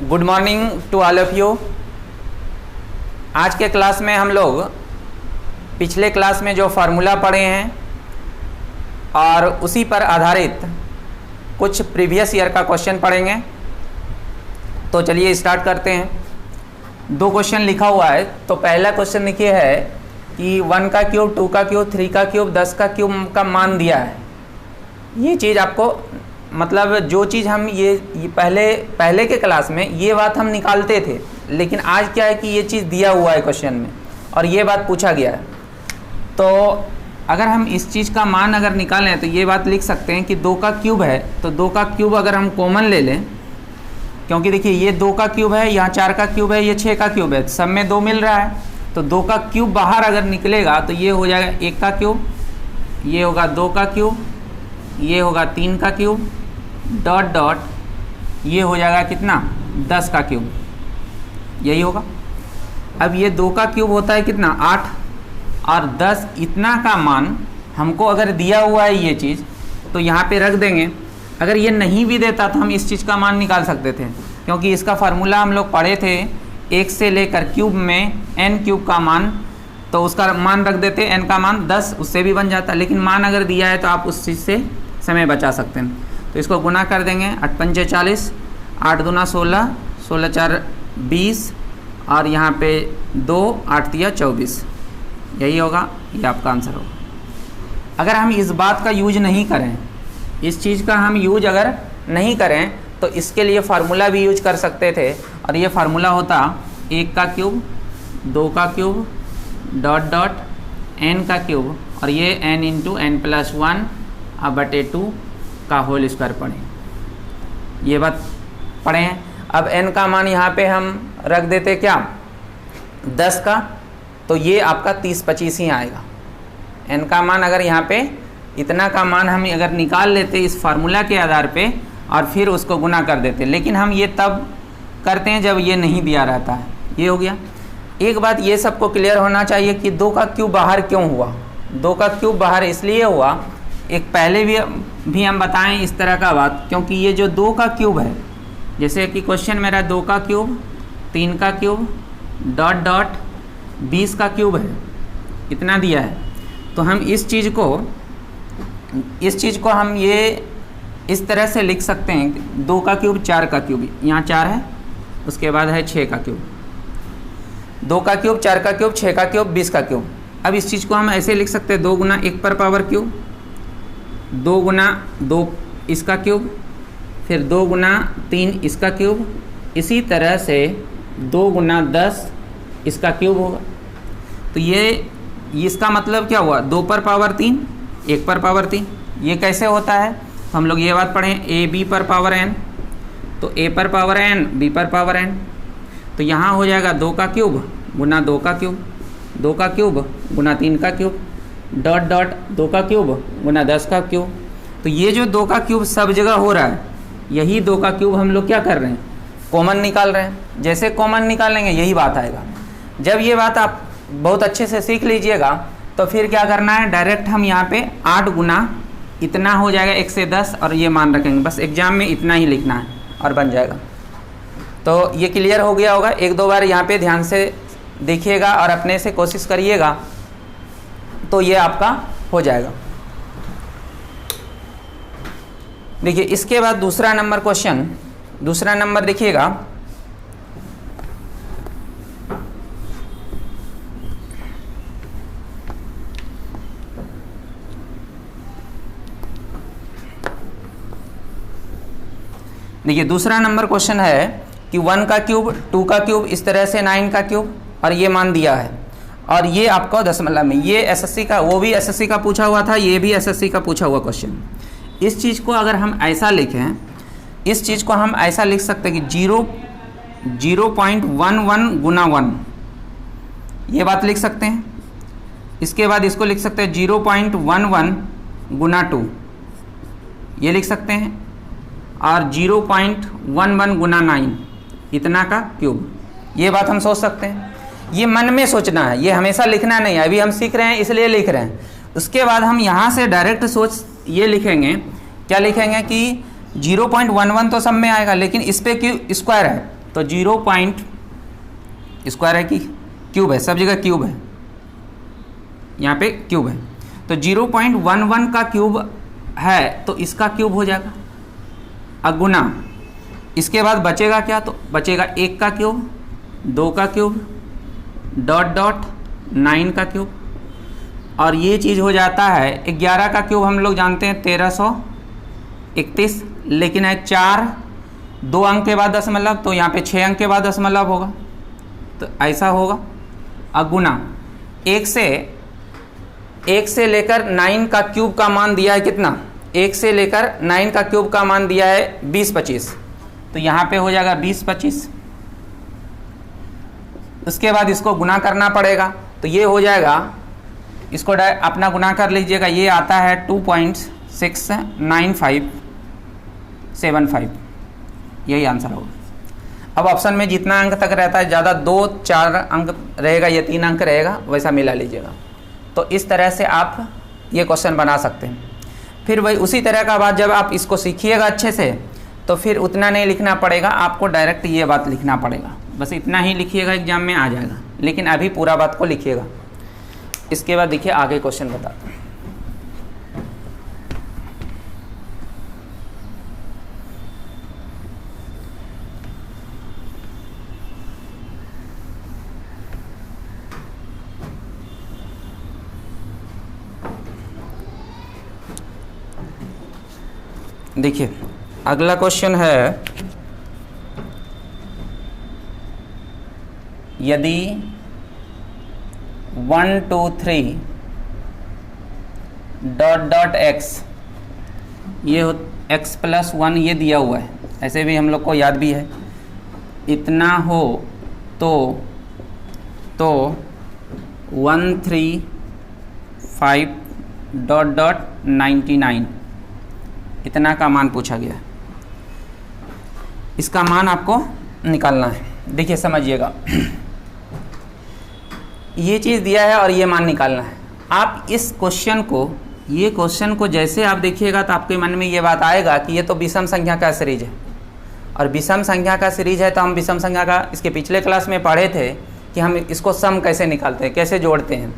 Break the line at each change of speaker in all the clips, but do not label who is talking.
Good morning to all of you. आज के class में हम लोग पिछले क्लास में जो फार्मूला पढ़े हैं और उसी पर आधारित कुछ प्रीवियस ईयर का क्वेश्चन पढ़ेंगे। तो चलिए स्टार्ट करते हैं। दो क्वेश्चन लिखा हुआ है। तो पहला क्वेश्चन देखिए है कि 1 का क्यूब, 2 का क्यूब, 3 का क्यूब, 10 का क्यूब का मान दिया है। ये चीज़ आपको मतलब जो चीज़ हम ये पहले के क्लास में ये बात हम निकालते थे, लेकिन आज क्या है कि ये चीज़ दिया हुआ है क्वेश्चन में और ये बात पूछा गया है। तो अगर हम इस चीज़ का मान अगर निकालें तो ये बात लिख सकते हैं कि 2 का क्यूब है, तो 2 का क्यूब अगर हम कॉमन ले लें, क्योंकि देखिए ये 2 का क्यूब है, यहाँ 4 का क्यूब है, ये 6 का क्यूब है, सब में 2 मिल रहा है। तो 2 का क्यूब बाहर अगर निकलेगा तो ये हो जाएगा 1 का क्यूब, ये होगा 2 का क्यूब, ये होगा 3 का क्यूब, डॉट डॉट ये हो जाएगा कितना 10 का क्यूब, यही होगा। अब ये 2 का क्यूब होता है कितना 8 और 10 इतना का मान हमको अगर दिया हुआ है ये चीज़, तो यहाँ पे रख देंगे। अगर ये नहीं भी देता तो हम इस चीज़ का मान निकाल सकते थे, क्योंकि इसका फार्मूला हम लोग पढ़े थे 1 से लेकर क्यूब में n क्यूब का मान, तो उसका मान रख देते n का मान 10, उससे भी बन जाता। लेकिन मान अगर दिया है तो आप उस चीज़ से समय बचा सकते हैं। तो इसको गुना कर देंगे, 8 पंचे 40, 8 दूना 16, 16 4 20 और यहाँ पे 2, 8 तिया 24, यही होगा, ये आपका आंसर होगा। अगर हम इस बात का यूज नहीं करें, इस चीज़ का हम यूज अगर नहीं करें तो इसके लिए फार्मूला भी यूज कर सकते थे, और ये फार्मूला होता 1 का क्यूब, 2 का क्यूब, डॉट डॉट n का क्यूब, और ये n इंटू n प्लस 1 बटे 2 का होल स्क्वायर पढ़ें। ये बात पढ़े हैं। अब n का मान यहाँ पे हम रख देते क्या 10 का, तो ये आपका 30-25 ही आएगा। n का मान अगर यहाँ पे इतना का मान हम अगर निकाल लेते इस फार्मूला के आधार पे और फिर उसको गुना कर देते, लेकिन हम ये तब करते हैं जब ये नहीं दिया रहता है। ये हो गया। एक बात ये सबको क्लियर होना चाहिए कि 2 का क्यूब बाहर क्यों हुआ। 2 का क्यूब बाहर इसलिए हुआ, एक पहले भी हम बताएं इस तरह का बात, क्योंकि ये जो 2 का क्यूब है, जैसे कि क्वेश्चन मेरा 2 का क्यूब, 3 का क्यूब, डॉट डॉट 20 का क्यूब है, इतना दिया है। तो हम इस चीज़ को हम ये इस तरह से लिख सकते हैं, 2 का क्यूब 4 का क्यूब, यहाँ 4 है, उसके बाद है 6 का क्यूब, 2 का क्यूब 4 का क्यूब 6 का क्यूब 20 का क्यूब। अब इस चीज़ को हम ऐसे लिख सकते हैं 2 गुना 1 पर पावर क्यूब, 2 गुना 2 इसका क्यूब, फिर 2 गुना 3 इसका क्यूब, इसी तरह से 2 गुना 10 इसका क्यूब होगा। तो ये इसका मतलब क्या हुआ, 2 पर पावर 3, 1 पर पावर 3। ये कैसे होता है, तो हम लोग ये बात पढ़ें ए बी पर पावर n, तो a पर पावर n, b पर पावर n। तो यहाँ हो जाएगा 2 का क्यूब गुना 2 का क्यूब, 2 का क्यूब गुना 3 का क्यूब, डॉट डॉट 2 का क्यूब गुना 10 का क्यूब। तो ये जो 2 का क्यूब सब जगह हो रहा है, यही 2 का क्यूब हम लोग क्या कर रहे हैं, कॉमन निकाल रहे हैं। जैसे कॉमन निकालेंगे यही बात आएगा। जब ये बात आप बहुत अच्छे से सीख लीजिएगा तो फिर क्या करना है, डायरेक्ट हम यहाँ पे 8 गुना इतना हो जाएगा 1 से 10 और ये मान रखेंगे, बस एग्जाम में इतना ही लिखना है और बन जाएगा। तो ये क्लियर हो गया होगा। 1-2 बार यहाँ पे ध्यान से देखिएगा और अपने से कोशिश करिएगा, तो ये आपका हो जाएगा। देखिए इसके बाद दूसरा नंबर क्वेश्चन, दूसरा नंबर देखिएगा, देखिए दूसरा नंबर क्वेश्चन है कि 1 का क्यूब, 2 का क्यूब, इस तरह से 9 का क्यूब, और ये मान दिया है, और ये आपको दशमलव में, ये एसएससी का, वो भी एसएससी का पूछा हुआ था, ये भी एसएससी का पूछा हुआ क्वेश्चन। इस चीज़ को अगर हम ऐसा लिखें, इस चीज़ को हम ऐसा लिख सकते हैं कि 0.11 गुना 1, ये बात लिख सकते हैं। इसके बाद इसको लिख सकते हैं 0.11 गुना 2, ये लिख सकते हैं, और 0.11 गुना 9 इतना का क्यूब। ये बात हम सोच सकते हैं। ये मन में सोचना है, ये हमेशा लिखना नहीं है। अभी हम सीख रहे हैं इसलिए लिख रहे हैं। उसके बाद हम यहाँ से डायरेक्ट सोच ये लिखेंगे, क्या लिखेंगे कि 0.11 तो सब में आएगा, लेकिन इस पे क्यों स्क्वायर है, तो 0 पॉइंट स्क्वायर है कि क्यूब है, सब जगह क्यूब है, यहाँ पे क्यूब है, तो 0.11 का क्यूब है तो इसका क्यूब हो जाएगा अगुना, इसके बाद बचेगा क्या, तो बचेगा 1 का क्यूब, 2 का क्यूब, डॉट डॉट 9 का क्यूब, और ये चीज़ हो जाता है 11 का क्यूब हम लोग जानते हैं 1331, लेकिन है 4 2 अंक के बाद दशमलव, तो यहाँ पे 6 अंक के बाद दशमलव होगा, तो ऐसा होगा अगुना 1 से लेकर 9 का क्यूब का मान दिया है कितना, 1 से लेकर 9 का क्यूब का मान दिया है 20-25, तो यहाँ पे हो जाएगा 20-25। उसके बाद इसको गुना करना पड़ेगा, तो ये हो जाएगा, इसको अपना गुना कर लीजिएगा, ये आता है 2.69575, यही आंसर होगा। अब ऑप्शन में जितना अंक तक रहता है, ज़्यादा 2-4 अंक रहेगा या 3 अंक रहेगा, वैसा मिला लीजिएगा। तो इस तरह से आप ये क्वेश्चन बना सकते हैं। फिर वही उसी तरह का बात जब आप इसको सीखिएगा अच्छे से, तो फिर उतना नहीं लिखना पड़ेगा, आपको डायरेक्ट ये बात लिखना पड़ेगा, बस इतना ही लिखिएगा, एग्जाम में आ जाएगा, लेकिन अभी पूरा बात को लिखिएगा। इसके बाद देखिए आगे क्वेश्चन बताते हैं। देखिए अगला क्वेश्चन है, यदि 1 2 3 डॉट डॉट एक्स, ये हो x+1 ये दिया हुआ है, ऐसे भी हम लोग को याद भी है, इतना हो तो 135 डॉट डॉट 99 इतना का मान पूछा गया। इसका मान आपको निकालना है। देखिए समझिएगा, ये चीज़ दिया है और ये मान निकालना है। आप इस क्वेश्चन को, ये क्वेश्चन को जैसे आप देखिएगा तो आपके मन में ये बात आएगा कि ये तो विषम संख्या का सीरीज है, और विषम संख्या का सीरीज है तो हम विषम संख्या का इसके पिछले क्लास में पढ़े थे कि हम इसको सम कैसे निकालते हैं, कैसे जोड़ते हैं।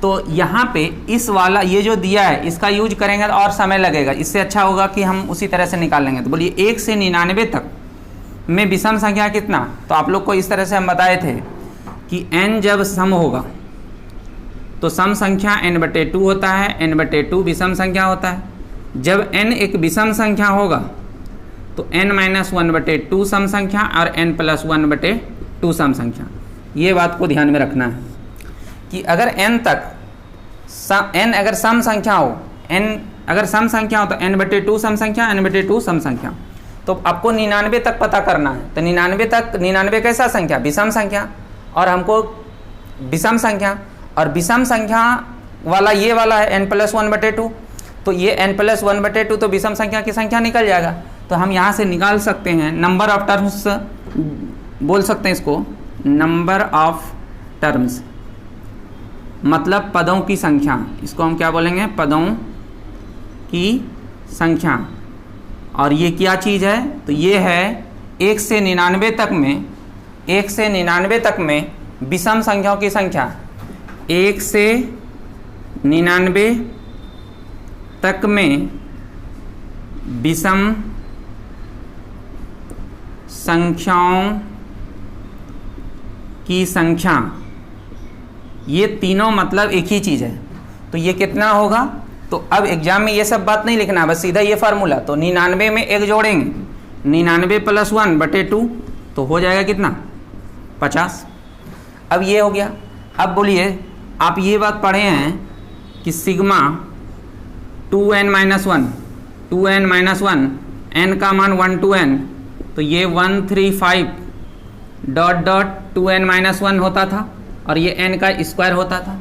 तो यहाँ पे इस वाला ये जो दिया है इसका यूज करेंगे तो और समय लगेगा, इससे अच्छा होगा कि हम उसी तरह से निकाल लेंगे। तो बोलिए 1 से 99 तक में विषम संख्या कितना, तो आप लोग को इस तरह से हम बताए थे कि n जब सम होगा तो सम संख्या n/2 होता है, n/2 विषम संख्या होता है। जब n एक विषम संख्या होगा तो n-1/2 सम संख्या और n+1/2 सम संख्या। ये बात को ध्यान में रखना है कि अगर n तक n अगर सम संख्या हो, n अगर सम संख्या हो तो n/2 सम संख्या, n/2 सम संख्या। तो आपको 99 तक पता करना है। तो 99 तक, 99 कैसा संख्या, विषम संख्या, और हमको विषम संख्या, और विषम संख्या वाला ये वाला है n+1/2, तो ये n+1/2 तो विषम संख्या की संख्या निकल जाएगा। तो हम यहाँ से निकाल सकते हैं नंबर ऑफ टर्म्स, बोल सकते हैं इसको नंबर ऑफ टर्म्स, मतलब पदों की संख्या। इसको हम क्या बोलेंगे, पदों की संख्या। और ये क्या चीज़ है, तो ये है 1 से 99 तक में, 1 से 99 तक में विषम संख्याओं की संख्या। 1 से 99 तक में विषम संख्याओं की संख्या, ये तीनों मतलब एक ही चीज़ है। तो ये कितना होगा, तो अब एग्जाम में ये सब बात नहीं लिखना, बस सीधा ये फार्मूला। तो 99 में 1 जोड़ेंगे, 99 + 1/2 तो हो जाएगा कितना, 50। अब ये हो गया। अब बोलिए, आप ये बात पढ़े हैं कि सिग्मा 2n-1, 2n-1, n का मान 1 to n, तो ये 135 डॉट डॉट 2n-1 होता था, और ये n का स्क्वायर होता था।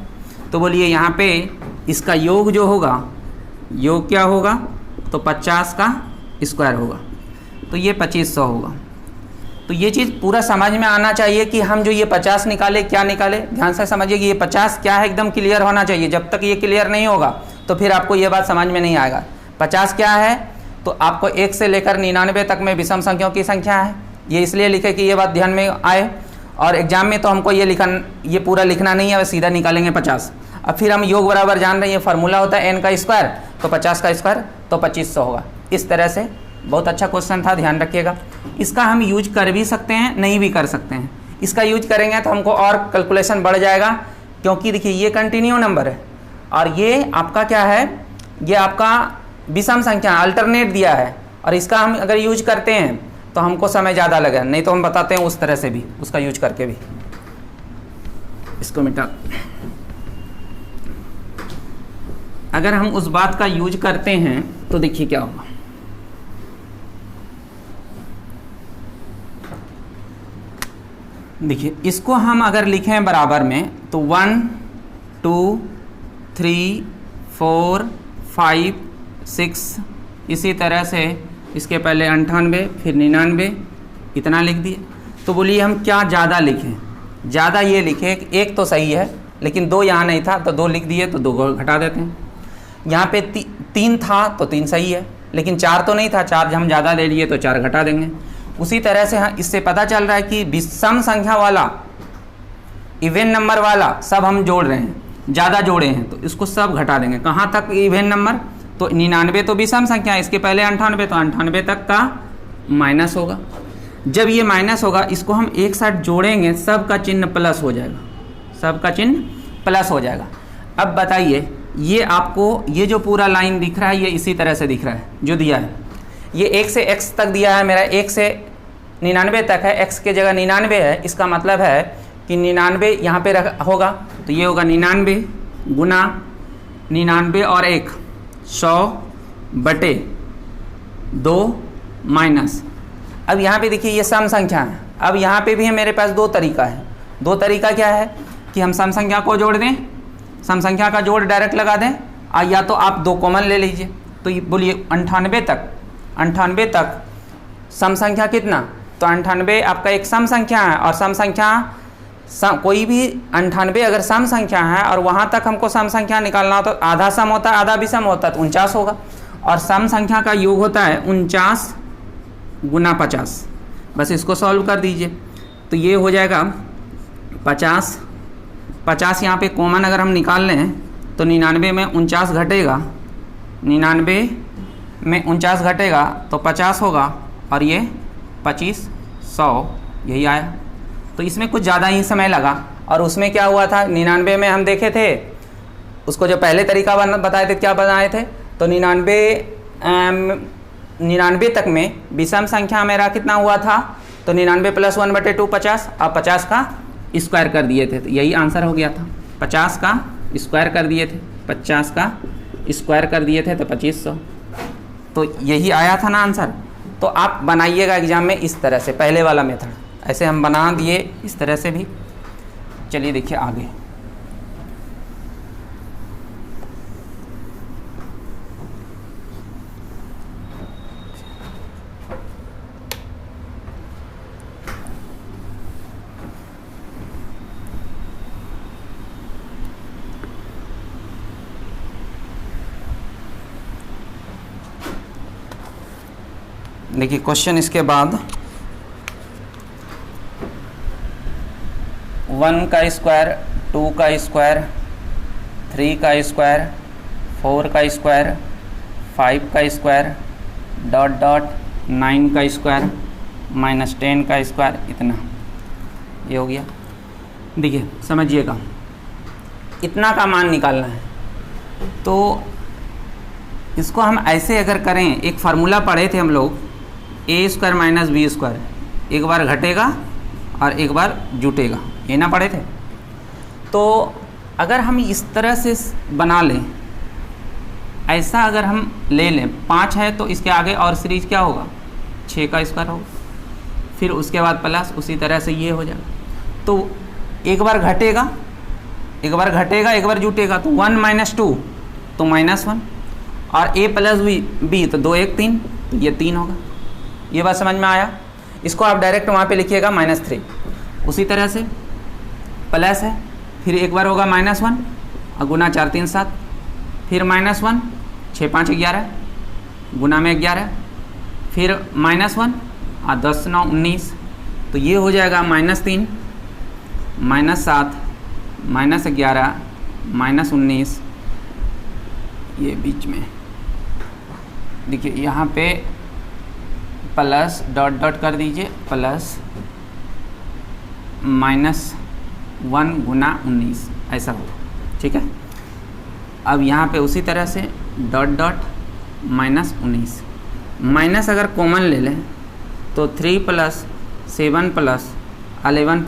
तो बोलिए यहाँ पे इसका योग जो होगा, योग क्या होगा, तो 50 का स्क्वायर होगा, तो ये 2500 होगा। तो ये चीज़ पूरा समझ में आना चाहिए कि हम जो ये 50 निकाले, क्या निकाले, ध्यान से समझिए कि ये 50 क्या है, एकदम क्लियर होना चाहिए। जब तक ये क्लियर नहीं होगा तो फिर आपको ये बात समझ में नहीं आएगा। 50 क्या है, तो आपको 1 से लेकर 99 तक में विषम संख्याओं की संख्या है। ये इसलिए लिखे कि ये बात ध्यान में आए, और एग्जाम में तो हमको ये पूरा लिखना नहीं है, सीधा निकालेंगे 50। अब फिर हम योग बराबर जान रहे हैं, ये फार्मूला होता है n का स्क्वायर, तो 50 का स्क्वायर तो 2500 होगा। इस तरह से बहुत अच्छा क्वेश्चन था, ध्यान रखिएगा। इसका हम यूज कर भी सकते हैं, नहीं भी कर सकते हैं। इसका यूज करेंगे तो हमको और कैलकुलेशन बढ़ जाएगा, क्योंकि देखिए ये कंटिन्यू नंबर है और ये आपका क्या है, ये आपका विषम संख्या अल्टरनेट दिया है, और इसका हम अगर यूज करते हैं तो हमको समय ज़्यादा लगेगा, नहीं तो हम बताते हैं उस तरह से भी, उसका यूज करके भी। इसको मिटा, अगर हम उस बात का यूज करते हैं तो देखिए क्या होगा। देखिए इसको हम अगर लिखें बराबर में तो 1 2 3 4 5 6, इसी तरह से इसके पहले 98 फिर 99, इतना लिख दिए। तो बोलिए हम क्या ज़्यादा लिखें? ज़्यादा ये लिखे, एक तो सही है लेकिन 2 यहाँ नहीं था तो 2 लिख दिए, तो 2 को घटा देते हैं। यहाँ पे 3 था तो 3 सही है, लेकिन 4 तो नहीं था, 4 हम ज़्यादा ले लिए तो 4 घटा देंगे। उसी तरह से हाँ, इससे पता चल रहा है कि विषम संख्या वाला, इवन नंबर वाला सब हम जोड़ रहे हैं, ज़्यादा जोड़े हैं तो इसको सब घटा देंगे। कहाँ तक इवन नंबर? तो 99 तो विषम संख्या है, इसके पहले 98, तो 98 तक का माइनस होगा। जब ये माइनस होगा, इसको हम एक साथ जोड़ेंगे, सब का चिन्ह प्लस हो जाएगा, सब का चिन्ह प्लस हो जाएगा। अब बताइए, ये आपको ये जो पूरा लाइन दिख रहा है ये इसी तरह से दिख रहा है जो दिया है, ये 1 से x तक दिया है मेरा, 1 से 99 तक है, x के जगह 99 है। इसका मतलब है कि 99 यहाँ पे होगा, तो ये होगा 99 गुना 99 और 1 100/2 माइनस। अब यहाँ पे देखिए ये सम संख्या है। अब यहाँ पे भी है मेरे पास 2 तरीका है। 2 तरीका क्या है कि हम सम संख्या को जोड़ दें, सम संख्या का जोड़ डायरेक्ट लगा दें, या तो आप 2 कॉमन ले लीजिए। तो ये बोलिए 98 तक सम संख्या कितना? तो 98 आपका एक सम संख्या है, और सम संख्या कोई भी 98 अगर सम संख्या है और वहाँ तक हमको सम संख्या निकालना हो तो आधा सम होता है आधा विषम होता है, तो 49 होगा। और सम संख्या का योग होता है 49 गुना 50। बस इसको सॉल्व कर दीजिए, तो ये हो जाएगा 50 यहाँ पे कॉमन अगर हम निकाल लें तो 99 में 49 घटेगा, 99 में 49 घटेगा तो 50 होगा, और ये 2500 यही आया। तो इसमें कुछ ज़्यादा ही समय लगा। और उसमें क्या हुआ था, 99 में हम देखे थे, उसको जो पहले तरीका बताए थे क्या बनाए थे, तो 99 तक में विषम संख्या मेरा कितना हुआ था, तो 99 + 1/2 50, अब 50 का स्क्वायर कर दिए थे, तो यही आंसर हो गया था। 50 का स्क्वायर कर दिए थे, 50 का स्क्वायर कर दिए थे तो 2500, तो यही आया था ना आंसर। तो आप बनाइएगा एग्जाम में इस तरह से, पहले वाला मेथड ऐसे हम बना दिए, इस तरह से भी। चलिए देखिए आगे। देखिए क्वेश्चन इसके बाद 1 का स्क्वायर, 2 का स्क्वायर, 3 का स्क्वायर, 4 का स्क्वायर, 5 का स्क्वायर, डॉट 9 का स्क्वायर, -10 का स्क्वायर, इतना ये हो गया। देखिए समझिएगा, इतना का मान निकालना है। तो इसको हम ऐसे अगर करें, एक फार्मूला पढ़े थे हम लोग, a² - b², एक बार घटेगा और एक बार जुटेगा, ये ना पढ़े थे। तो अगर हम इस तरह से बना लें, ऐसा अगर हम ले लें, 5 है तो इसके आगे और सीरीज क्या होगा, 6 का स्क्वायर होगा, फिर उसके बाद प्लस, उसी तरह से ये हो जाएगा। तो एक बार घटेगा, एक बार जुटेगा, तो 1 - 2 तो -1, और a + b तो 2 1 3, तो ये 3 होगा। ये बात समझ में आया? इसको आप डायरेक्ट वहाँ पे लिखिएगा -3। उसी तरह से प्लस है, फिर एक बार होगा -1 और गुना 4 3 7, फिर -1 6 5 11 गुना में 11, फिर -1 और 10 9 19, तो ये हो जाएगा -3 -7 -11 -19, ये बीच में देखिए यहाँ पे प्लस डॉट डॉट कर दीजिए, प्लस -1 गुना 19 ऐसा हो, ठीक है। अब यहाँ पे उसी तरह से डॉट डॉट -19, माइनस अगर कॉमन ले लें तो 3 + 7 + 11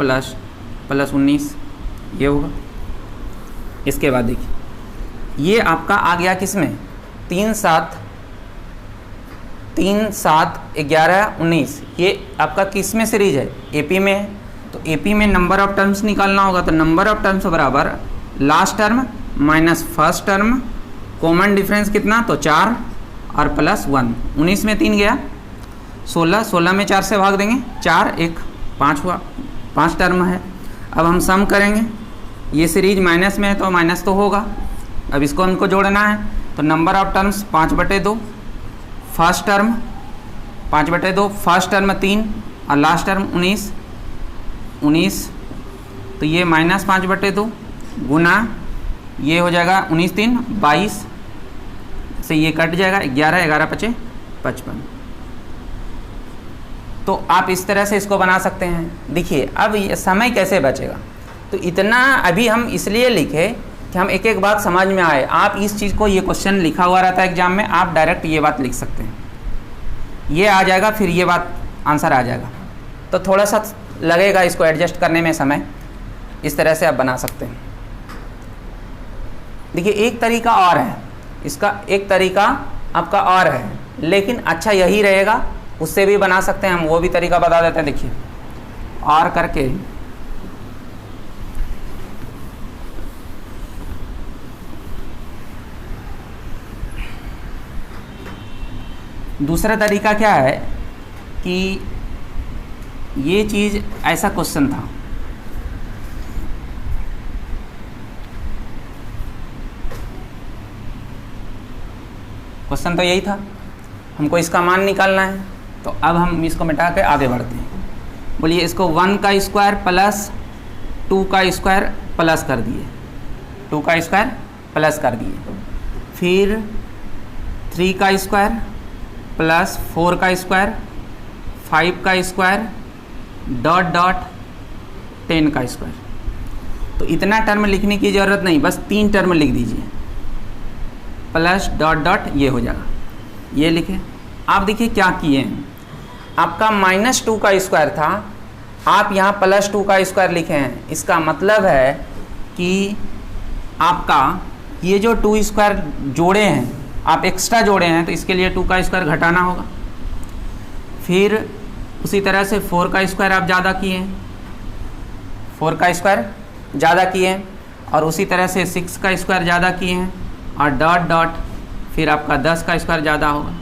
+ 19 ये होगा। इसके बाद देखिए ये आपका आ गया किस में, 3 7 11 19, ये आपका किस में सीरीज है, एपी में है। तो एपी में नंबर ऑफ टर्म्स निकालना होगा, तो नंबर ऑफ टर्म्स बराबर last term minus first term, common difference कितना, तो 4 और +1, 19 में 3 गया 16, 16 में 4 से भाग देंगे, 4 1 5 हुआ, 5 टर्म है। अब हम सम करेंगे, ये सीरीज माइनस में है तो माइनस तो होगा, अब इसको हमको जोड़ना है। तो number of terms 5/2, first term 5/2, first term 3 और लास्ट टर्म 19, तो ये -5/2 गुना ये हो जाएगा 19 3 22 से ये कट जाएगा, 11 11 5 55। तो आप इस तरह से इसको बना सकते हैं। देखिए अब ये समय कैसे बचेगा, तो इतना अभी हम इसलिए लिखे कि हम एक एक बात समझ में आए। आप इस चीज़ को, ये क्वेश्चन लिखा हुआ रहता है एग्जाम में, आप डायरेक्ट ये बात लिख सकते हैं, ये आ जाएगा, फिर ये बात आंसर आ जाएगा। तो थोड़ा सा लगेगा इसको एडजस्ट करने में समय, इस तरह से आप बना सकते हैं। देखिए एक तरीका और है, इसका एक तरीका आपका और है, लेकिन अच्छा यही रहेगा, उससे भी बना सकते हैं हम, वो भी तरीका बता देते हैं। देखिए और करके दूसरा तरीका क्या है कि ये चीज़ ऐसा क्वेश्चन था, क्वेश्चन तो यही था, हमको इसका मान निकालना है। तो अब हम इसको मिटा के आगे बढ़ते हैं। बोलिए इसको 1 का स्क्वायर प्लस 2 का स्क्वायर प्लस कर दिए, 2 का स्क्वायर प्लस कर दिए, फिर 3 का स्क्वायर प्लस 4 का स्क्वायर, 5 का स्क्वायर डॉट डॉट 10 का स्क्वायर। तो इतना टर्म लिखने की ज़रूरत नहीं, बस 3 टर्म लिख दीजिए, प्लस डॉट डॉट ये हो जाएगा, ये लिखे। आप देखिए क्या किए हैं, आपका -2 का स्क्वायर था, आप यहाँ +2 का स्क्वायर लिखे हैं। इसका मतलब है कि आपका ये जो 2 स्क्वायर जोड़े हैं, आप एक्स्ट्रा जोड़े हैं, तो इसके लिए 2 का स्क्वायर घटाना होगा। फिर उसी तरह से 4 का स्क्वायर आप ज़्यादा किए हैं, 4 का स्क्वायर ज़्यादा किए हैं, और उसी तरह से 6 का स्क्वायर ज़्यादा किए हैं, और डॉट डॉट फिर आपका 10 का स्क्वायर ज़्यादा होगा।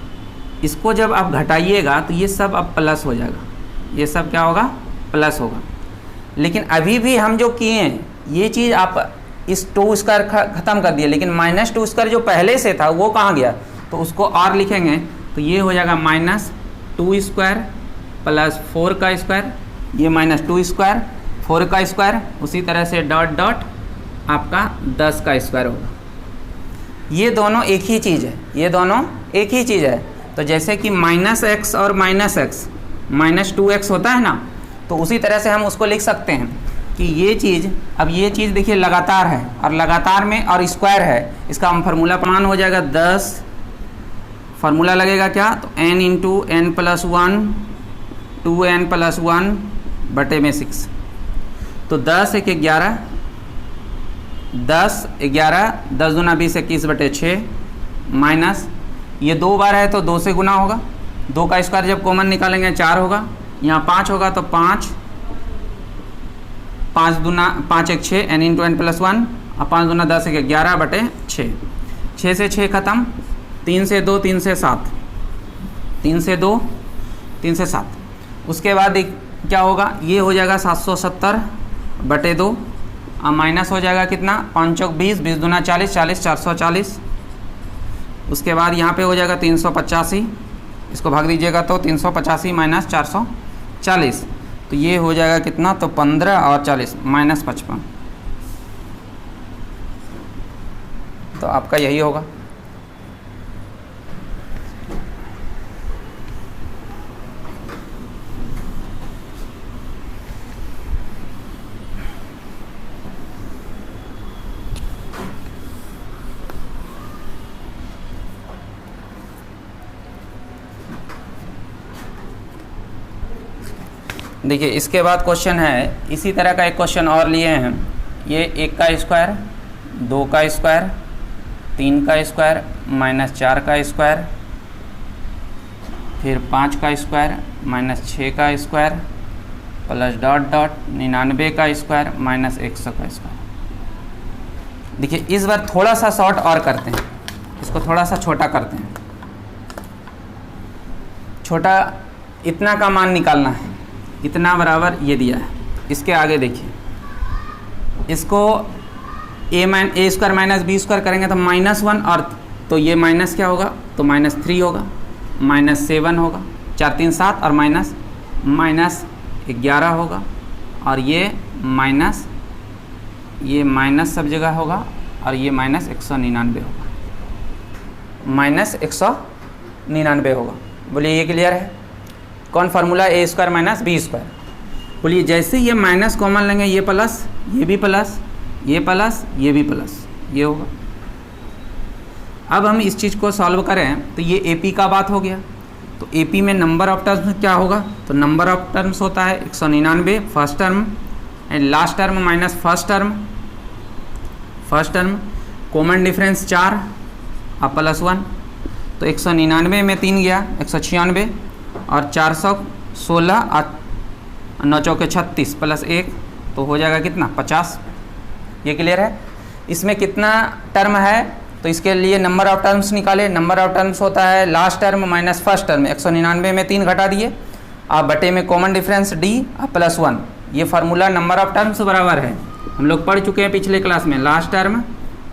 इसको जब आप घटाइएगा तो ये सब अब प्लस हो जाएगा, ये सब क्या होगा, प्लस होगा। लेकिन अभी भी हम जो किए हैं ये चीज़ आप इस 2 स्क्वायर ख़त्म कर दिए, लेकिन -2 स्क्वायर जो पहले से था वो कहाँ गया, तो उसको और लिखेंगे, तो ये हो जाएगा -2 स्क्वायर प्लस 4 का स्क्वायर, ये -2 स्क्वायर 4 का स्क्वायर, उसी तरह से डॉट डॉट आपका 10 का स्क्वायर होगा। ये दोनों एक ही चीज़ है, ये दोनों एक ही चीज़ है। तो जैसे कि -x और -x -2x होता है ना, तो उसी तरह से हम उसको लिख सकते हैं कि ये चीज़, अब ये चीज़ देखिए लगातार है, और लगातार में और स्क्वायर है, इसका हम फार्मूला प्रमाण हो जाएगा 10, फार्मूला लगेगा क्या, तो n × n + 1 2n + 1 बटे में 6, तो 10 1 11 10 11 10 दूना 20 21 बटे 6 माइनस ये 2 बार है तो 2 से गुना होगा, 2 का स्क्वायर जब कॉमन निकालेंगे 4 होगा, यहाँ 5 होगा तो 5 5 दूना 5 1 6 n × n + 1 और 5 दूना 10 1 11 बटे 6, 6 से 6 ख़त्म, 3 से 2 3 से 7, 3 से 2 3 से 7। उसके बाद क्या होगा, ये हो जाएगा 770 बटे 2 और माइनस हो जाएगा कितना, 5 चौक 20 20 दूना 40 40 440। उसके बाद यहाँ पे हो जाएगा 385 इसको भाग दीजिएगा तो 385 माइनस 440, तो ये हो जाएगा कितना, तो 15 और 40 माइनस 55, तो आपका यही होगा। देखिए इसके बाद क्वेश्चन है, इसी तरह का एक क्वेश्चन और लिए हैं। ये 1 का स्क्वायर, 2 का स्क्वायर, 3 का स्क्वायर, माइनस 4 का स्क्वायर, फिर 5 का स्क्वायर, माइनस 6 का स्क्वायर, प्लस डॉट डॉट 99 का स्क्वायर, माइनस 100 का स्क्वायर। देखिए इस बार थोड़ा सा शॉर्ट और करते हैं, इसको थोड़ा सा छोटा करते हैं। छोटा इतना का मान निकालना है, इतना बराबर ये दिया है। इसके आगे देखिए, इसको ए स्क्वायर माइनस बी स्क्वायर करेंगे तो -1, और तो ये माइनस क्या होगा, तो -3 होगा, -7 होगा, 4 3 7 और -11 होगा, और ये माइनस सब जगह होगा, और ये -199 होगा, -199 होगा। बोलिए ये क्लियर है? कौन फार्मूला, ए स्क्वायर माइनस बी स्क्वायर। बोलिए जैसे ये माइनस कॉमन लेंगे, ये प्लस, ये भी प्लस, ये प्लस, ये भी प्लस, ये होगा। अब हम इस चीज़ को सॉल्व करें तो ये एपी का बात हो गया। तो एपी में नंबर ऑफ टर्म्स क्या होगा, तो नंबर ऑफ टर्म्स होता है 199 first term and last term minus first term, common difference 4 और +1, तो 199 में 3 गया 196, और 416 और 9 चौके 36 प्लस 1, तो हो जाएगा कितना, 50। ये क्लियर है? इसमें कितना टर्म है, तो इसके लिए नंबर ऑफ टर्म्स निकाले। नंबर ऑफ टर्म्स होता है last term minus first term, 199 में 3 घटा दिए, आप बटे में कॉमन डिफरेंस d और +1। ये फार्मूला नंबर ऑफ टर्म्स बराबर है, हम लोग पढ़ चुके हैं पिछले क्लास में। Last term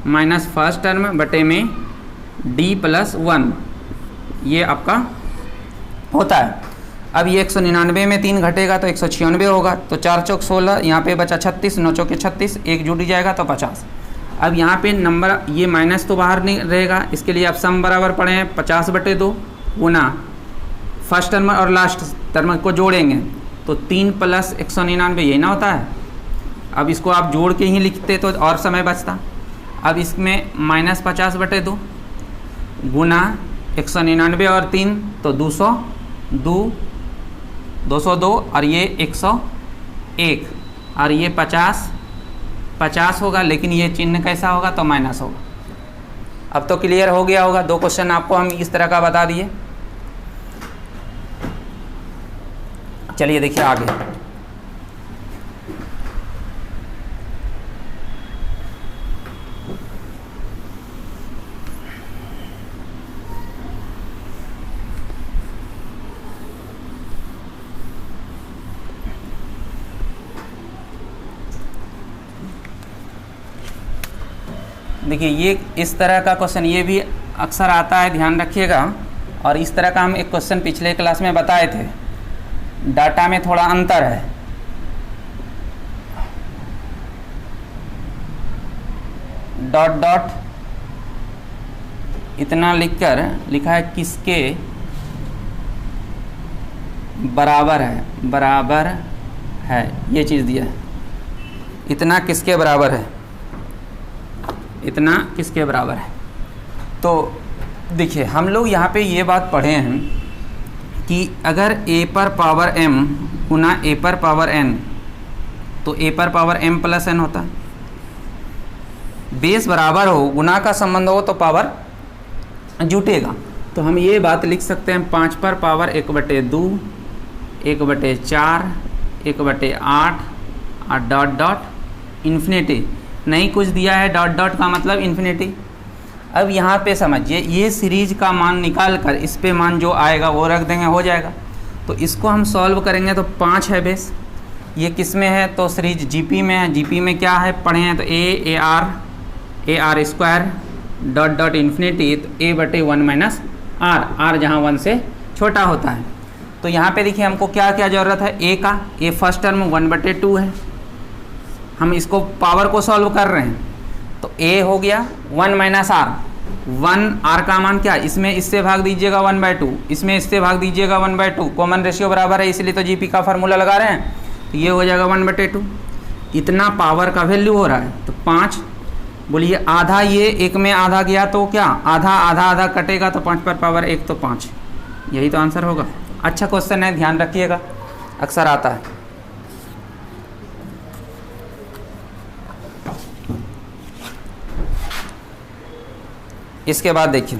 minus first term बटे में d + 1, ये आपका होता है। अब ये 199 में 3 घटेगा तो 196 होगा, तो 4 चौक 16, यहाँ पे बचा 36, 9 चौके 36, एक जुड़ जाएगा तो 50। अब यहाँ पे नंबर, ये माइनस तो बाहर नहीं रहेगा, इसके लिए आप सम बराबर पढ़े हैं 50/2 गुना फर्स्ट टर्म और लास्ट टर्म को जोड़ेंगे तो 3 + 199, यही ना होता है। अब इसको आप जोड़ के ही लिखते तो और समय बचता। अब इसमें -50/2 गुना 199 और 3 तो 202 और ये 101, और ये 50 होगा, लेकिन ये चिन्ह कैसा होगा, तो माइनस होगा। अब तो क्लियर हो गया होगा। 2 क्वेश्चन आपको हम इस तरह का बता दिए। चलिए देखिए आगे। देखिए ये इस तरह का क्वेश्चन ये भी अक्सर आता है, ध्यान रखिएगा। और इस तरह का हम एक क्वेश्चन पिछले क्लास में बताए थे, डाटा में थोड़ा अंतर है। डॉट डॉट इतना लिखकर लिखा है किसके बराबर है, ये चीज़ दिया है। इतना किसके बराबर है, इतना किसके बराबर है। तो देखिए हम लोग यहाँ पे ये बात पढ़े हैं कि अगर a पर पावर m गुना a पर पावर n, तो a पर पावर m + n होता है। बेस बराबर हो, गुना का संबंध हो तो पावर जुटेगा। तो हम ये बात लिख सकते हैं 5 पर पावर 1/2, 1/4, 1/8 और डॉट डॉट इन्फिनिटी। नहीं कुछ दिया है, डॉट डॉट का मतलब इन्फिनिटी। अब यहाँ पे समझिए, ये सीरीज का मान निकाल कर इस पे मान जो आएगा वो रख देंगे, हो जाएगा। तो इसको हम सॉल्व करेंगे तो 5 है बेस। ये किस में है, तो सीरीज जीपी में है। जीपी में क्या है पढ़े हैं, तो A R square dot dot infinity, तो a/1 - r, r जहाँ 1 से छोटा होता है। तो यहाँ पे देखिए हमको क्या क्या ज़रूरत है, ए का, ए फर्स्ट टर्म 1/2 है, हम इसको पावर को सॉल्व कर रहे हैं। तो ए हो गया 1 - आर, 1 आर का मान क्या, इसमें इससे भाग दीजिएगा 1/2, इसमें इससे भाग दीजिएगा 1/2, कॉमन रेशियो बराबर है इसलिए तो जीपी का फार्मूला लगा रहे हैं। तो ये हो जाएगा 1/2, इतना पावर का वैल्यू हो रहा है। तो 5, बोलिए आधा, ये एक में आधा गया तो क्या, आधा आधा आधा कटेगा तो 5 पर पावर 1 तो 5, यही तो आंसर होगा। अच्छा क्वेश्चन है, ध्यान रखिएगा, अक्सर आता है। इसके बाद देखिए,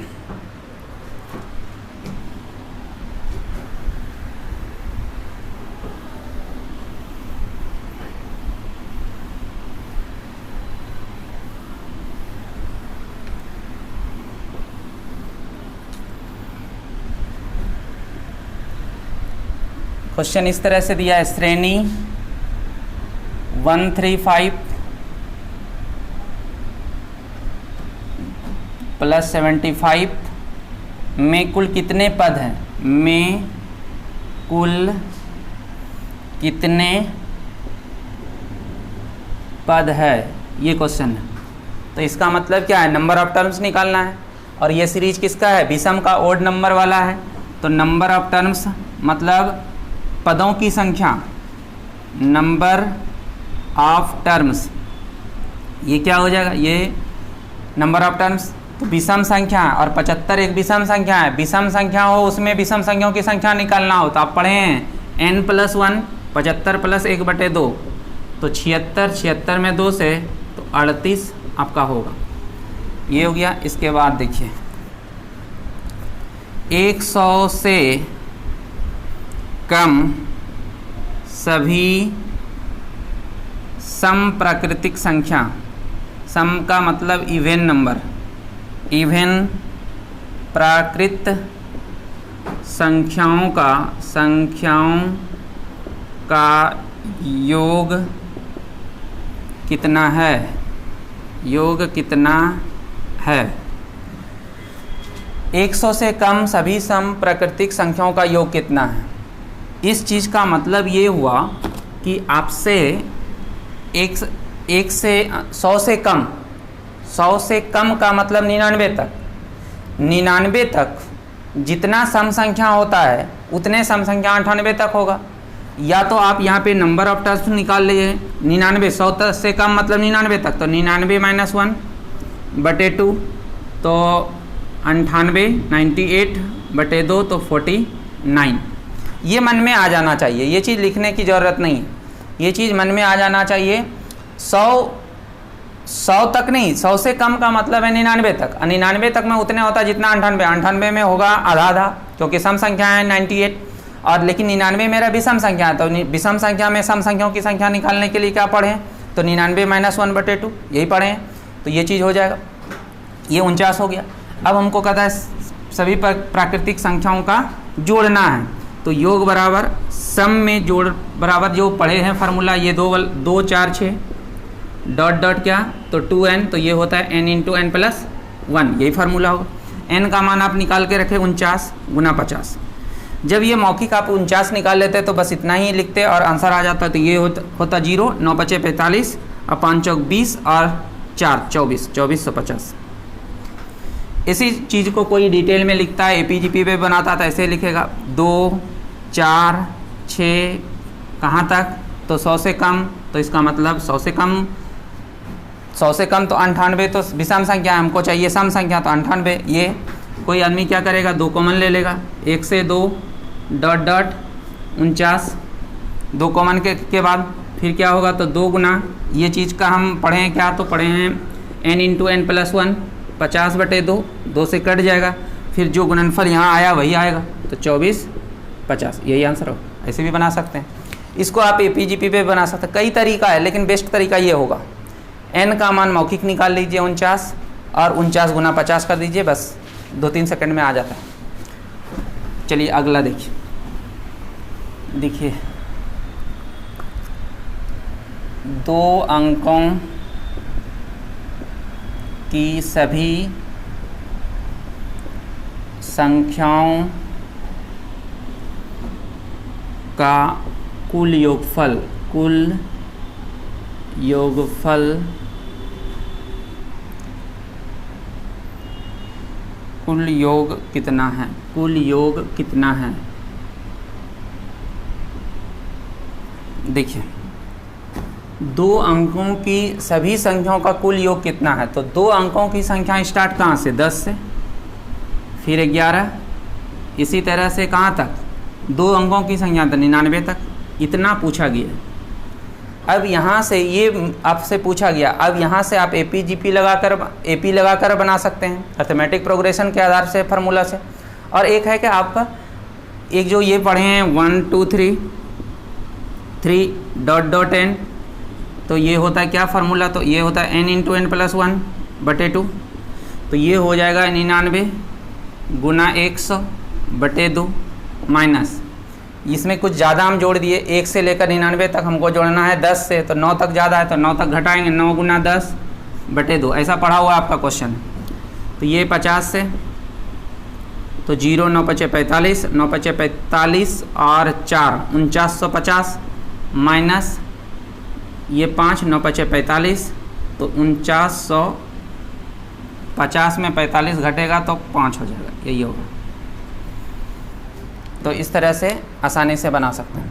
क्वेश्चन इस तरह से दिया है, श्रेणी 135 + 75 में कुल कितने पद हैं, में कुल कितने पद है, ये क्वेश्चन है। तो इसका मतलब क्या है, नंबर ऑफ टर्म्स निकालना है। और ये सीरीज किसका है, विषम का, ओड नंबर वाला है। तो नंबर ऑफ टर्म्स मतलब पदों की संख्या, नंबर ऑफ टर्म्स, ये क्या हो जाएगा, ये नंबर ऑफ टर्म्स। तो विषम संख्या और 75 एक विषम संख्या है, विषम संख्या हो उसमें विषम संख्याओं की संख्या निकालना हो तो आप पढ़े हैं n + 1, 75 + 1/2, तो 76, 76 में 2 से तो 38 आपका होगा, ये हो गया। इसके बाद देखिए 100 से कम सभी सम प्राकृतिक संख्या, सम का मतलब इवेन नंबर, इवेन प्राकृत संख्याओं का योग कितना है, योग कितना है। 100 से कम सभी सम प्राकृतिक संख्याओं का योग कितना है। इस चीज़ का मतलब ये हुआ कि आपसे एक से 100 से कम, 100 से कम का मतलब 99 तक, 99 तक जितना सम संख्या होता है उतने सम संख्या 98 तक होगा। या तो आप यहाँ पे नंबर ऑफ टर्म्स निकाल लीजिए, 99, 100 से कम मतलब 99 तक, तो 99 - 1/2, तो 98, 98/2 तो 49। ये मन में आ जाना चाहिए, ये चीज़ लिखने की ज़रूरत नहीं है, ये चीज़ मन में आ जाना चाहिए। 100 तक नहीं, 100 से कम का मतलब है 99 तक, 99 तक में उतने होता है जितना 98, 98 में होगा आधा आधा, क्योंकि सम संख्या है 98, और लेकिन 99 मेरा विषम संख्या है। तो विषम संख्या में सम संख्याओं की संख्या निकालने के लिए क्या पढ़ें, तो 99 - 1/2 यही पढ़ें, तो ये चीज़ हो जाएगा, ये 49 हो गया। अब हमको कहता है सभी प्राकृतिक संख्याओं का जोड़ना है, तो योग बराबर सम में जोड़ बराबर जो पढ़े हैं फार्मूला, ये 2 4 6 डॉट डॉट क्या, तो 2n, तो ये होता है n × n + 1, यही फार्मूला होगा। n का मान आप निकाल के रखें 49 × 50। जब ये मौखिक आप 49 निकाल लेते तो बस इतना ही लिखते और आंसर आ जाता। तो ये होता 0, 9 × 5 = 45 और 5 × 20 और 4 24, 2450। इसी चीज़ को कोई डिटेल में लिखता है, APGP पे बनाता था, ऐसे लिखेगा 2 4 6 कहाँ तक, तो 100 से कम, तो इसका मतलब 100 से कम तो 98, तो विषम संख्या हमको चाहिए सम संख्या, तो 98। ये कोई आदमी क्या करेगा, 2 कॉमन ले लेगा, 1 से 2 डॉट डॉट 49, 2 कॉमन के बाद फिर क्या होगा, तो 2 गुना, ये चीज़ का हम पढ़े हैं क्या, तो पढ़े हैं n × n + 1, 50/2, 2 से कट जाएगा, फिर जो गुणनफल यहाँ आया वही आएगा, तो 24 50, यही आंसर हो। ऐसे भी बना सकते हैं इसको, आप APGP पे बना सकते हैं, कई तरीका है, लेकिन बेस्ट तरीका ये होगा। n का मान मौखिक निकाल लीजिए 49 और 49 × 50 कर दीजिए, बस 2-3 सेकंड में आ जाता है। चलिए अगला देखिए 2 अंकों की सभी संख्याओं का कुल योगफल, कुल योगफल, कुल योग कितना है, कुल योग कितना है। देखिए, दो अंकों की सभी संख्याओं का कुल योग कितना है, तो दो अंकों की संख्या स्टार्ट कहाँ से, 10 से, फिर 11, इसी तरह से कहाँ तक, दो अंकों की संख्या 99 तक, इतना पूछा गया। अब यहाँ से ये आपसे पूछा गया, अब यहाँ से आप एपी लगाकर बना सकते हैं अर्थमेटिक प्रोग्रेशन के आधार से, फार्मूला से। और एक है कि आपका एक जो ये पढ़े हैं 1 2 3 डॉट डॉट n, तो ये होता है क्या फार्मूला, तो ये होता है n इंटू n प्लस 1 बटे 2, तो ये हो जाएगा 99 गुना 100 बटे 2 माइनस, इसमें कुछ ज़्यादा हम जोड़ दिए, 1 से लेकर 99 तक हमको जोड़ना है 10 से, तो 9 तक ज़्यादा है तो 9 तक घटाएंगे, 9 गुना 10 बटे 2, ऐसा पढ़ा हुआ आपका क्वेश्चन। तो ये 50 से, तो 0 9 5 45, 9 5 45 और 4 4950 माइनस ये 5 9 5 45, तो 4950 में 45 घटेगा तो 5 हो जाएगा, यही होगा। तो इस तरह से आसानी से बना सकते हैं।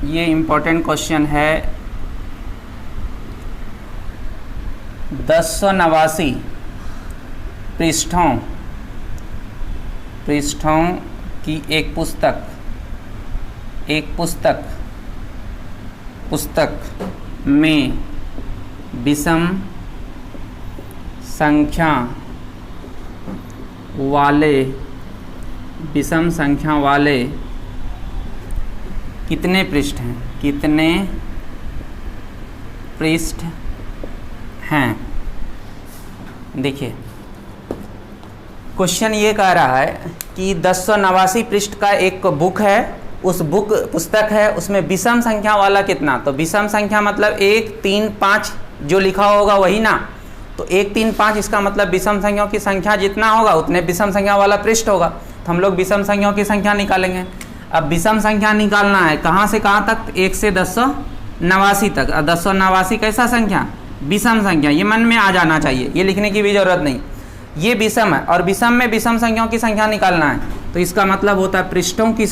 ये इम्पोर्टेंट क्वेश्चन है, 1089 पृष्ठों की एक पुस्तक में विषम संख्या वाले कितने पृष्ठ हैं, देखिए क्वेश्चन ये कह रहा है कि 1089 पृष्ठ का एक बुक है, उस पुस्तक है, उसमें विषम संख्या वाला कितना, तो विषम संख्या मतलब 1 3 5 जो लिखा होगा वही ना, तो 1 3 5 इसका मतलब विषम संख्याओं की संख्या जितना होगा उतने विषम संख्या वाला पृष्ठ होगा, तो हम लोग विषम संख्याओं की संख्या निकालेंगे। अब विषम संख्या निकालना है कहाँ से कहाँ तक, 1 से 1089 तक। अब 1089 कैसा संख्या, विषम संख्या, ये मन में आ जाना चाहिए, ये लिखने की भी जरूरत नहीं, ये विषम है और विषम में विषम संख्याओं की संख्या निकालना है, तो इसका मतलब होता है पृष्ठों की